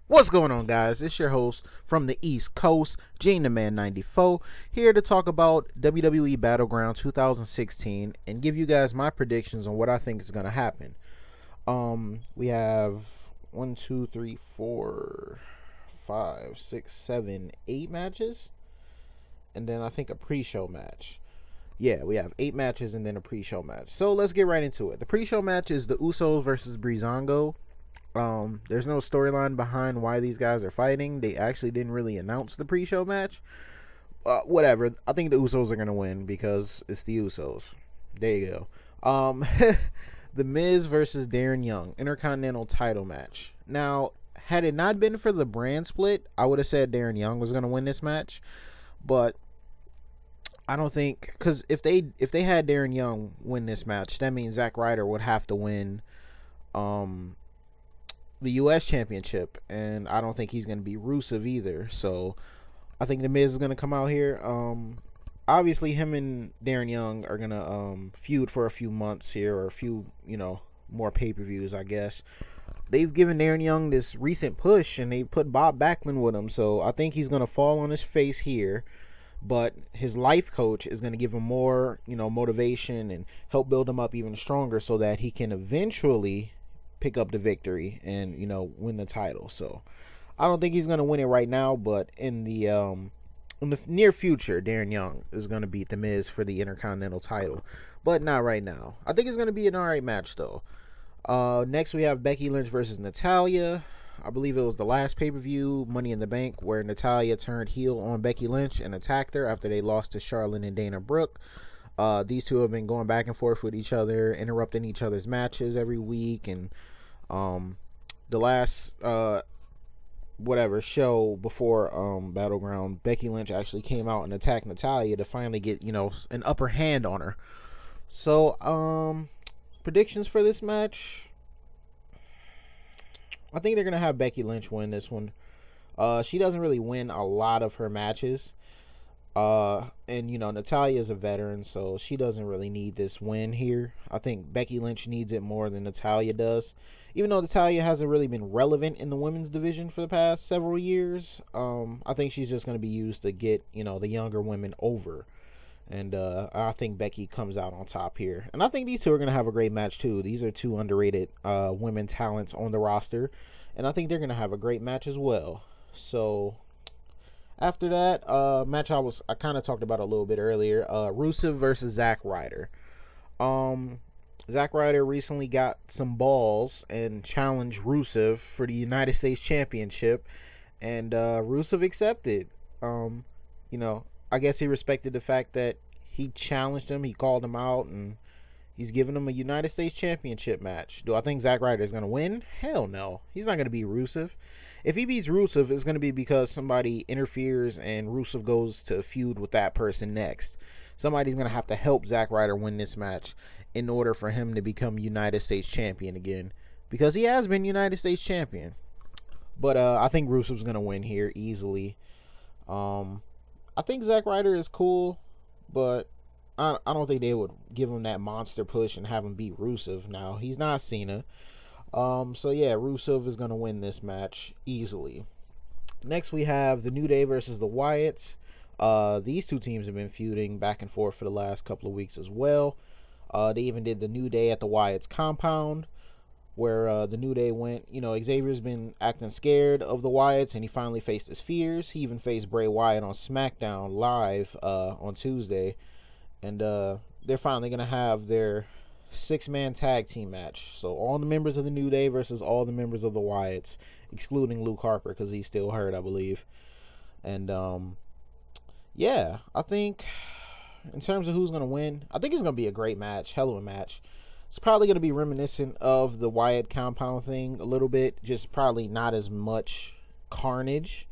What's going on, guys? It's your host from the East Coast, Gene the Man 94, here to talk about WWE BattleGround 2016 and give you guys my predictions on what I think is going to happen. We have 1, 2, 3, 4, 5, 6, 7, 8 matches, and then I think a pre-show match. Yeah, we have 8 matches and then a pre-show match. So let's get right into it. The pre-show match is the Usos versus Breezango. There's no storyline behind why these guys are fighting. They actually didn't really announce the pre-show match. Whatever. I think the Usos are gonna win because it's the Usos. There you go. The Miz versus Darren Young Intercontinetal title match. Now, had it not been for the brand split, I would have said Darren Young was gonna win this match. But I don't think, because if they had Darren Young win this match, that means Zack Ryder would have to win the U.S. Championship, and I don't think he's going to be Rusev either. So I think the Miz is going to come out here. Obviously, him and Darren Young are going to feud for a few months here, or a few, more pay-per-views, I guess. They've given Darren Young this recent push, and they put Bob Backlund with him, so I think he's going to fall on his face here. But his life coach is going to give him more, motivation and help build him up even stronger so that he can eventually pick up the victory and win the title. So I don't think he's going to win it right now, but in the near future, Darren Young is going to beat the Miz for the Intercontinental title, but not right now. I think it's going to be an alright match though. Next we have Becky Lynch versus Natalya. I believe it was the last pay-per-view, Money in the Bank, where Natalya turned heel on Becky Lynch and attacked her after they lost to Charlotte and Dana Brooke. These two have been going back and forth with each other, interrupting each other's matches every week, and the last show before Battleground, Becky Lynch actually came out and attacked Natalya to finally get an upper hand on her. So predictions for this match, I think they're gonna have Becky Lynch win this one. She doesn't really win a lot of her matches. And Natalya is a veteran, so she doesn't really need this win here. I think Becky Lynch needs it more than Natalya does. Even though Natalya hasn't really been relevant in the women's division for the past several years, I think she's just going to be used to get, the younger women over. And I think Becky comes out on top here. And I think these two are going to have a great match too. These are two underrated women talents on the roster. And I think they're going to have a great match as well. So after that match, I kind of talked about a little bit earlier. Rusev versus Zack Ryder. Zack Ryder recently got some balls and challenged Rusev for the United States Championship, and Rusev accepted. I guess he respected the fact that he challenged him, he called him out, and he's giving him a United States Championship match. Do I think Zack Ryder is going to win? Hell no. He's not going to beat Rusev. If he beats Rusev, it's going to be because somebody interferes and Rusev goes to feud with that person next. Somebody's going to have to help Zack Ryder win this match in order for him to become United States Champion again. Because he has been United States Champion. But I think Rusev's going to win here easily. I think Zack Ryder is cool, but I don't think they would give him that monster push and have him beat Rusev. Now, he's not Cena. So yeah, Rusev is going to win this match easily. Next we have the New Day versus the Wyatts. These two teams have been feuding back and forth for the last couple of weeks as well. They even did the New Day at the Wyatts compound, where the New Day went. Xavier's been acting scared of the Wyatts, and he finally faced his fears. He even faced Bray Wyatt on Smackdown live on Tuesday. And they're finally going to have their 6-man tag team match. So all the members of the New Day versus all the members of the Wyatts, excluding Luke Harper because he's still hurt, I believe. And yeah, I think in terms of who's going to win, I think it's going to be a great match, hell of a match. It's probably going to be reminiscent of the Wyatt compound thing a little bit, just probably not as much carnage.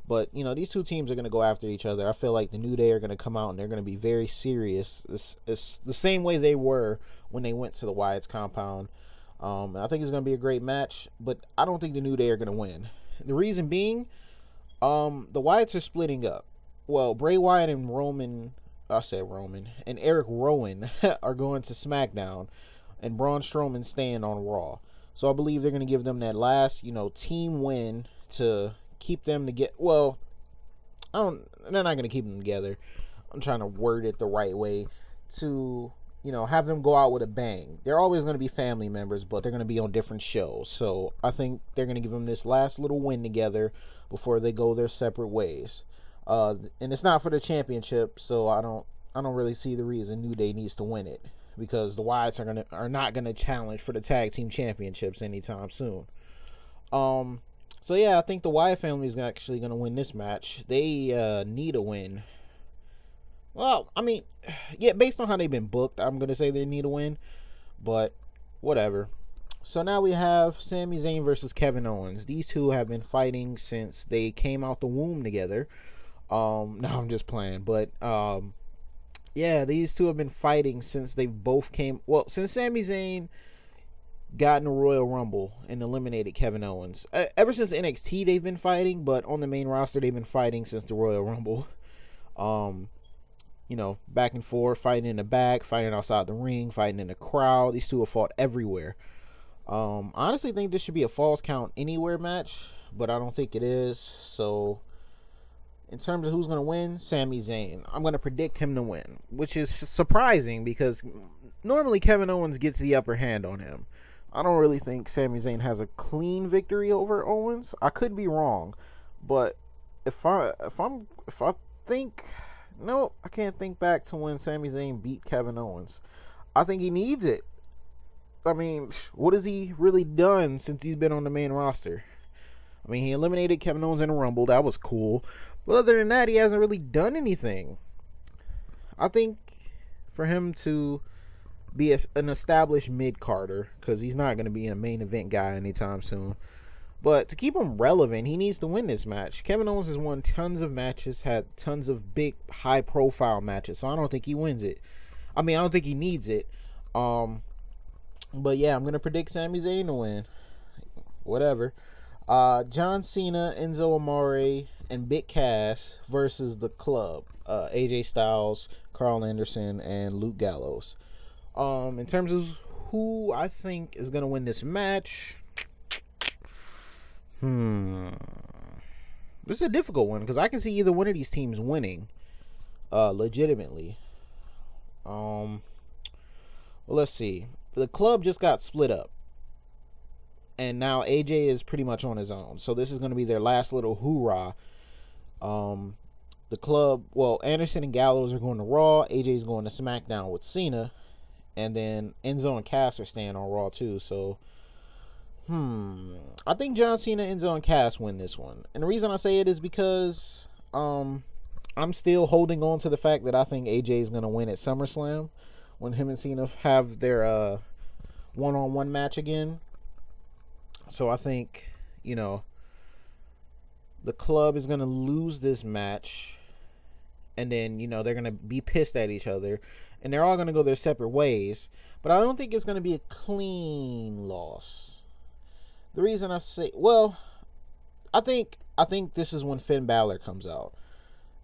But, these two teams are going to go after each other. I feel like the New Day are going to come out and they're going to be very serious. It's the same way they were when they went to the Wyatt's compound. And I think it's going to be a great match, but I don't think the New Day are going to win. The reason being, the Wyatts are splitting up. Well, Bray Wyatt and Eric Rowan are going to SmackDown, and Braun Strowman's staying on Raw. So I believe they're going to give them that last, team win to keep them together. Well, they're not going to keep them together. I'm trying to word it the right way. To, have them go out with a bang. They're always going to be family members, but they're going to be on different shows. So I think they're going to give them this last little win together before they go their separate ways. And it's not for the championship, so I don't really see the reason New Day needs to win it, because the Wyatts are not gonna challenge for the tag team championships anytime soon. So yeah, I think the Wyatt family is actually gonna win this match. They need a win. Well, I mean, yeah, based on how they've been booked, I'm gonna say they need a win, but whatever. So now we have Sami Zayn versus Kevin Owens. These two have been fighting since they came out the womb together. No, I'm just playing, but yeah, these two have been fighting since they both since Sami Zayn got in the Royal Rumble and eliminated Kevin Owens. Ever since NXT they've been fighting, but on the main roster they've been fighting since the Royal Rumble. Back and forth, fighting in the back, fighting outside the ring, fighting in the crowd. These two have fought everywhere. I honestly think this should be a Falls Count Anywhere match, but I don't think it is. So in terms of who's going to win, Sami Zayn. I'm going to predict him to win, which is surprising because normally Kevin Owens gets the upper hand on him. I don't really think Sami Zayn has a clean victory over Owens. I could be wrong, but I can't think back to when Sami Zayn beat Kevin Owens. I think he needs it. I mean, what has he really done since he's been on the main roster? I mean, he eliminated Kevin Owens in a Rumble. That was cool. But other than that, he hasn't really done anything. I think for him to be an established mid-carder, because he's not going to be a main event guy anytime soon, but to keep him relevant, he needs to win this match. Kevin Owens has won tons of matches, had tons of big, high-profile matches, so I don't think he wins it. I mean, I don't think he needs it. But yeah, I'm going to predict Sami Zayn to win. Whatever. John Cena, Enzo Amore, and Big Cass versus the Club. AJ Styles, Carl Anderson, and Luke Gallows. In terms of who I think is going to win this match, this is a difficult one because I can see either one of these teams winning legitimately. Well, let's see. The Club just got split up, and now AJ is pretty much on his own. So this is going to be their last little hoorah. The Club, Anderson and Gallows are going to Raw. AJ's going to SmackDown with Cena. And then Enzo and Cass are staying on Raw too. So, I think John Cena, Enzo, and Cass win this one. And the reason I say it is because I'm still holding on to the fact that I think AJ is going to win at SummerSlam when him and Cena have their one-on-one match again. So I think, the Club is going to lose this match, and then, they're going to be pissed at each other, and they're all going to go their separate ways, but I don't think it's going to be a clean loss. The reason I say, I think this is when Finn Balor comes out,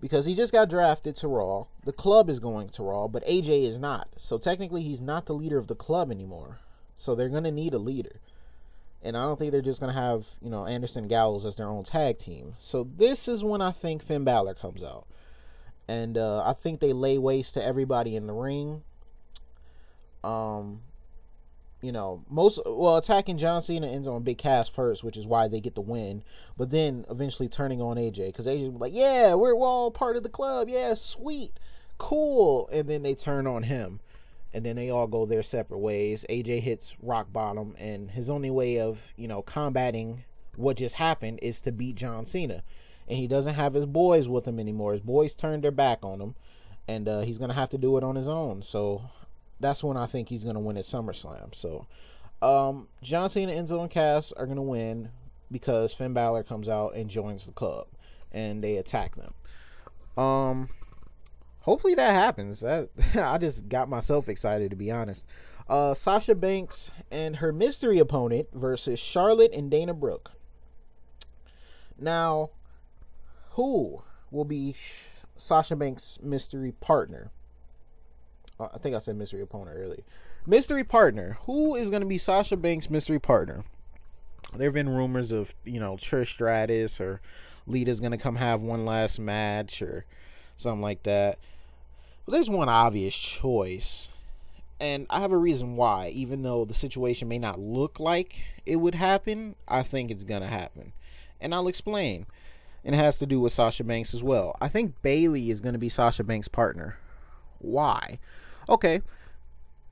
because he just got drafted to Raw. The Club is going to Raw, but AJ is not, so technically he's not the leader of the Club anymore, so they're going to need a leader. And I don't think they're just going to have, Anderson and Gallows as their own tag team. So this is when I think Finn Balor comes out. And I think they lay waste to everybody in the ring. Attacking John Cena, Enzo, and Big Cass first, which is why they get the win. But then eventually turning on AJ. Because AJ will be like, yeah, we're all part of the Club. Yeah, sweet. Cool. And then they turn on him. And then they all go their separate ways. AJ hits rock bottom, and his only way of, combating what just happened is to beat John Cena. And he doesn't have his boys with him anymore. His boys turned their back on him, and he's going to have to do it on his own. So that's when I think he's going to win at SummerSlam. So John Cena, Enzo, and Cass are going to win because Finn Balor comes out and joins the Club, and they attack them. Hopefully that happens. I just got myself excited, to be honest. Sasha Banks and her mystery opponent versus Charlotte and Dana Brooke. Now, who will be Sasha Banks' mystery partner? I think I said mystery opponent earlier. Mystery partner. Who is going to be Sasha Banks' mystery partner? There have been rumors of, Trish Stratus or Lita's going to come have one last match or something like that. But there's one obvious choice. And I have a reason why. Even though the situation may not look like it would happen, I think it's going to happen. And I'll explain. And it has to do with Sasha Banks as well. I think Bayley is going to be Sasha Banks' partner. Why? Okay.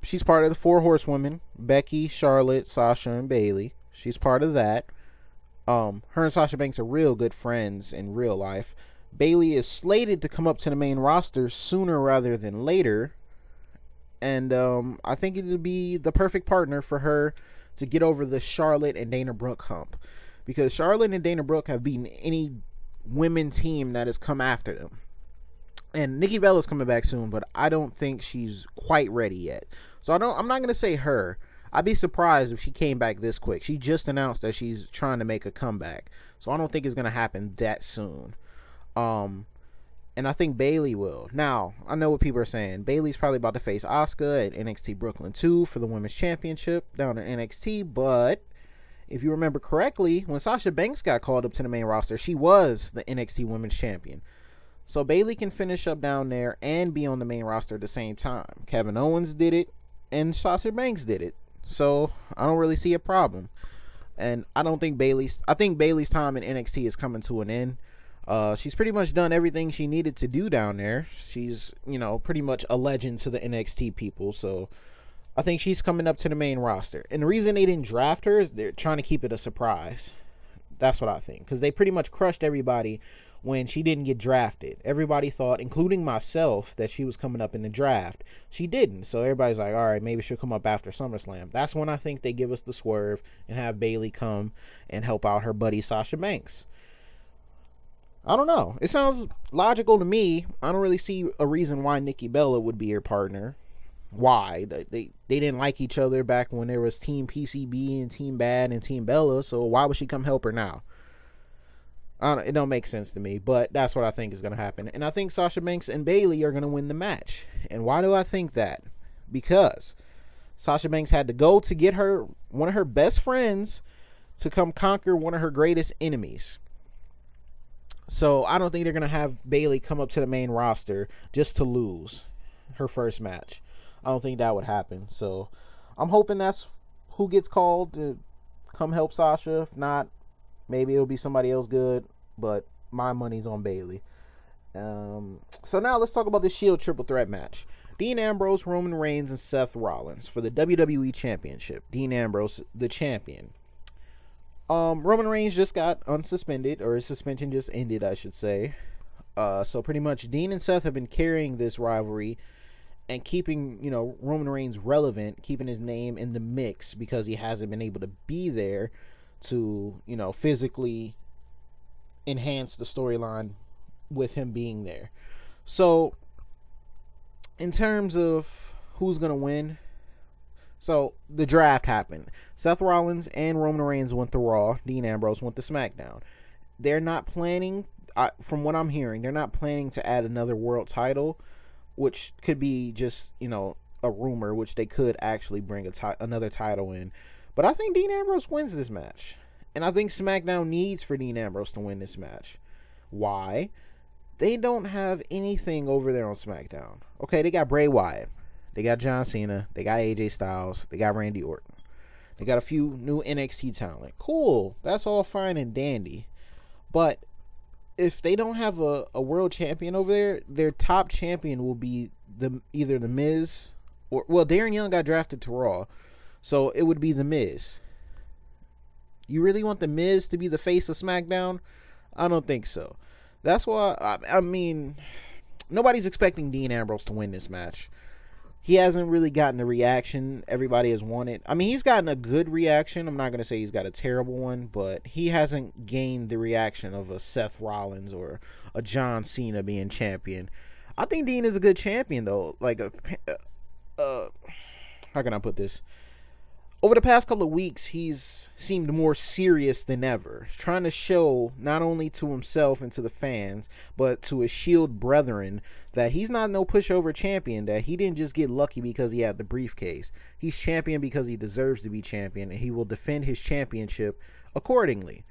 She's part of the Four Horsewomen. Becky, Charlotte, Sasha, and Bayley. She's part of that. Her and Sasha Banks are real good friends in real life. Bayley is slated to come up to the main roster sooner rather than later. And I think it would be the perfect partner for her to get over the Charlotte and Dana Brooke hump. Because Charlotte and Dana Brooke have beaten any women team that has come after them. And Nikki Bella's coming back soon, but I don't think she's quite ready yet. So I'm not going to say her. I'd be surprised if she came back this quick. She just announced that she's trying to make a comeback. So I don't think it's going to happen that soon. And I think Bayley will. Now, I know what people are saying. Bayley's probably about to face Asuka at NXT Brooklyn 2 for the Women's Championship down in NXT. But if you remember correctly, when Sasha Banks got called up to the main roster, she was the NXT Women's Champion. So Bayley can finish up down there and be on the main roster at the same time. Kevin Owens did it, and Sasha Banks did it. So I don't really see a problem. And I think Bayley's time in NXT is coming to an end. She's pretty much done everything she needed to do down there. She's, pretty much a legend to the NXT people. So I think she's coming up to the main roster. And the reason they didn't draft her is they're trying to keep it a surprise. That's what I think. Because they pretty much crushed everybody when she didn't get drafted. Everybody thought, including myself, that she was coming up in the draft. She didn't. So everybody's like, all right, maybe she'll come up after SummerSlam. That's when I think they give us the swerve and have Bayley come and help out her buddy Sasha Banks. I don't know. It sounds logical to me. I don't really see a reason why Nikki Bella would be her partner. Why? They didn't like each other back when there was Team PCB and Team Bad and Team Bella, so why would she come help her now? It don't make sense to me, but that's what I think is going to happen. And I think Sasha Banks and Bayley are going to win the match. And why do I think that? Because Sasha Banks had to go to get one of her best friends to come conquer one of her greatest enemies. So I don't think they're going to have Bayley come up to the main roster just to lose her first match. I don't think that would happen. So I'm hoping that's who gets called to come help Sasha. If not, maybe it'll be somebody else good, but my money's on Bayley. So now let's talk about the Shield Triple Threat match. Dean Ambrose, Roman Reigns, and Seth Rollins for the WWE Championship. Dean Ambrose, the champion. Roman Reigns just got unsuspended, or his suspension just ended, I should say. So pretty much Dean and Seth have been carrying this rivalry and keeping, Roman Reigns relevant, keeping his name in the mix because he hasn't been able to be there to, physically enhance the storyline with him being there. So, in terms of who's going to win, so the draft happened. Seth Rollins and Roman Reigns went to Raw. Dean Ambrose went to SmackDown. They're not planning, from what I'm hearing, they're not planning to add another world title, which could be just, a rumor, which they could actually bring another title in. But I think Dean Ambrose wins this match. And I think SmackDown needs for Dean Ambrose to win this match. Why? They don't have anything over there on SmackDown. Okay, they got Bray Wyatt. They got John Cena. They got AJ Styles. They got Randy Orton. They got a few new NXT talent. Cool. That's all fine and dandy. But if they don't have a world champion over there, their top champion will be either The Miz or, Darren Young got drafted to Raw. So it would be The Miz. You really want The Miz to be the face of SmackDown? I don't think so. That's why, I mean, nobody's expecting Dean Ambrose to win this match. He hasn't really gotten the reaction everybody has wanted. I mean, he's gotten a good reaction. I'm not going to say he's got a terrible one, but he hasn't gained the reaction of a Seth Rollins or a John Cena being champion. I think Dean is a good champion, though. Like, how can I put this? Over the past couple of weeks, he's seemed more serious than ever, trying to show not only to himself and to the fans, but to his Shield brethren that he's not no pushover champion, that he didn't just get lucky because he had the briefcase. He's champion because he deserves to be champion, and he will defend his championship accordingly.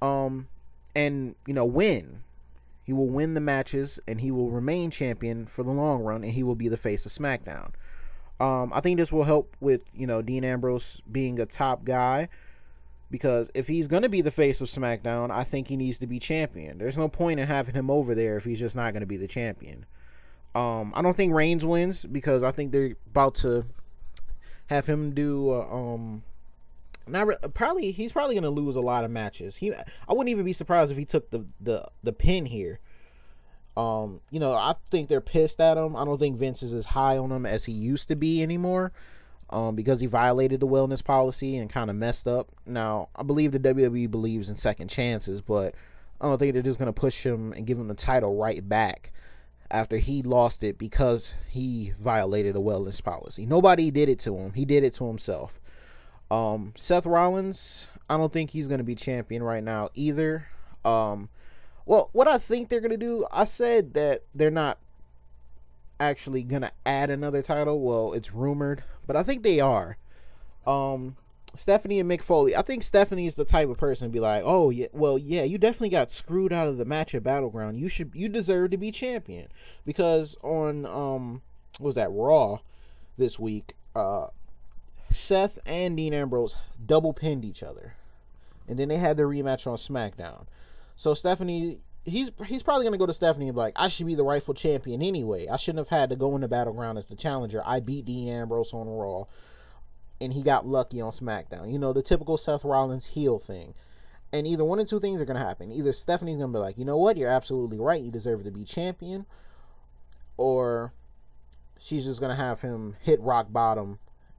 And win. He will win the matches, and he will remain champion for the long run, and he will be the face of SmackDown. I think this will help with Dean Ambrose being a top guy, because if he's going to be the face of SmackDown, I think he needs to be champion. There's no point in having him over there if he's just not going to be the champion. I don't think Reigns wins, because I think they're about to have him do he's probably going to lose a lot of matches. I wouldn't even be surprised if he took the pin here. I think they're pissed at him. I don't think Vince is as high on him as he used to be anymore, because he violated the wellness policy and kind of messed up. Now, I believe the WWE believes in second chances, but I don't think they're just going to push him and give him the title right back after he lost it because he violated a wellness policy. Nobody did it to him. He did it to himself. Seth Rollins, I don't think he's going to be champion right now either. Well, what I think they're going to do, I said that they're not actually going to add another title. Well, it's rumored, but I think they are. Stephanie and Mick Foley. I think Stephanie is the type of person to be like, oh, yeah, well, yeah, you definitely got screwed out of the match at BattleGround. You deserve to be champion. Because on, what was that, Raw this week, Seth and Dean Ambrose double pinned each other, and then they had their rematch on SmackDown. So Stephanie, he's probably gonna go to Stephanie and be like, I should be the rightful champion anyway. I shouldn't have had to go into BattleGround as the challenger. I beat Dean Ambrose on Raw, and he got lucky on SmackDown. The typical Seth Rollins heel thing. And either one of two things are gonna happen. Either Stephanie's gonna be like, you know what, you're absolutely right. You deserve to be champion, or she's just gonna have him hit rock bottom,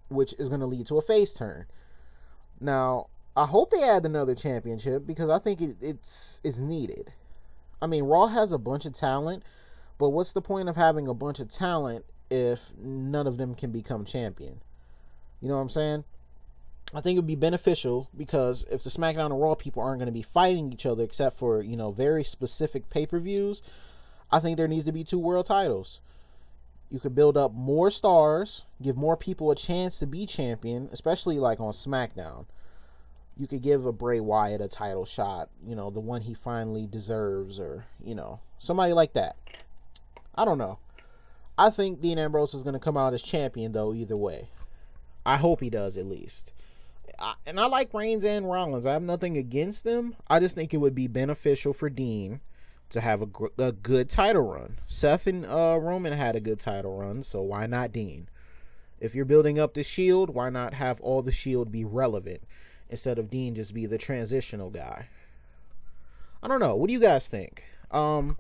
which is going to lead to a face turn. Now, I hope they add another championship, because I think it's needed. I mean, Raw has a bunch of talent, but what's the point of having a bunch of talent if none of them can become champion? You know what I'm saying? I think it would be beneficial, because if the SmackDown and Raw people aren't going to be fighting each other except for, very specific pay-per-views, I think there needs to be 2 world titles. You could build up more stars, give more people a chance to be champion, especially like on SmackDown. You could give a Bray Wyatt a title shot, the one he finally deserves, or, somebody like that. I don't know. I think Dean Ambrose is going to come out as champion, though, either way. I hope he does, at least. And I like Reigns and Rollins. I have nothing against them. I just think it would be beneficial for Dean to have a good title run. Seth and Roman had a good title run, so why not Dean? If you're building up the Shield, why not have all the Shield be relevant instead of Dean just be the transitional guy? I don't know. What do you guys think? I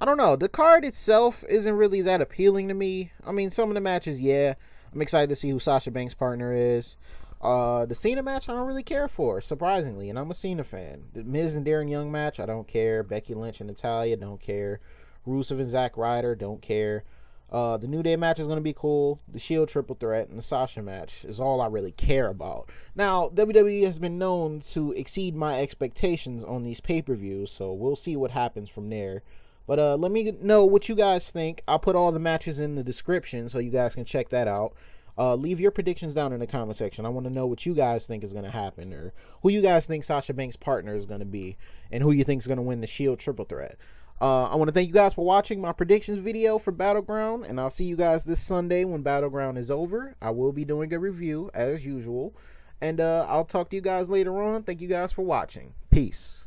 don't know. The card itself isn't really that appealing to me. I mean, some of the matches, yeah. I'm excited to see who Sasha Banks' partner is. The Cena match, I don't really care for, surprisingly, and I'm a Cena fan. The Miz and Darren Young match, I don't care. Becky Lynch and Natalya, don't care. Rusev and Zack Ryder, don't care. The New Day match is going to be cool. The Shield triple threat and the Sasha match is all I really care about. Now, WWE has been known to exceed my expectations on these pay-per-views, so we'll see what happens from there. But let me know what you guys think. I'll put all the matches in the description so you guys can check that out. Leave your predictions down in the comment section. I want to know what you guys think is going to happen, or who you guys think Sasha Banks' partner is going to be, and who you think is going to win the Shield triple threat. I want to thank you guys for watching my predictions video for BattleGround, and I'll see you guys this Sunday when BattleGround is over. I will be doing a review as usual, and I'll talk to you guys later on. Thank you guys for watching. Peace.